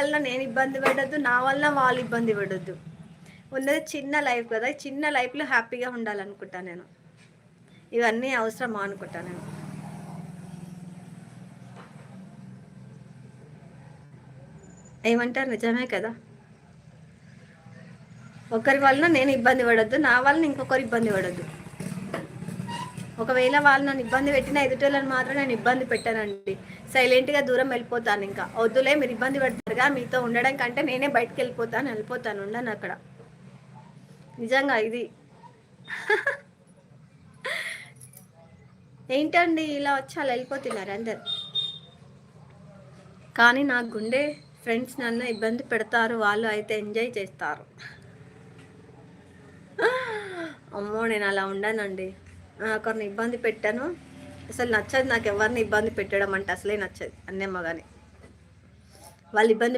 వల్ల నేను ఇబ్బంది పడొద్దు, నా వల్ల వాళ్ళు ఇబ్బంది పడొద్దు. ఉన్నది చిన్న లైఫ్ కదా, చిన్న లైఫ్లో హ్యాపీగా ఉండాలనుకుంటా నేను. ఇవన్నీ అవసరమా అనుకుంటా నేను. ఏమంటారు? నిజమే కదా. ఒకరి వలన నేను ఇబ్బంది పడొద్దు, నా వలన ఇంకొకరు ఇబ్బంది పడొద్దు. ఒకవేళ వాళ్ళు నన్ను ఇబ్బంది పెట్టిన ఎదుటోళ్ళని మాత్రం నేను ఇబ్బంది పెట్టానండి. సైలెంట్గా దూరం వెళ్ళిపోతాను. ఇంకా వద్దులే, మీరు ఇబ్బంది పెడతారుగా, మీతో ఉండడం కంటే నేనే బయటకు వెళ్ళిపోతాను, ఉండను అక్కడ. నిజంగా ఇది ఏంటండి ఇలా వచ్చి అలా వెళ్ళిపోతున్నారు అందరు. కానీ నా గుండె ఫ్రెండ్స్ నన్ను ఇబ్బంది పెడతారు, వాళ్ళు అయితే ఎంజాయ్ చేస్తారు. అమ్మో, నేను అలా ఉండనండి. ఒకరిని ఇబ్బంది పెట్టాను, అసలు నచ్చదు నాకు. ఎవరిని ఇబ్బంది పెట్టడం అంటే అసలే నచ్చదు. అన్నమ్మ కానీ వాళ్ళు ఇబ్బంది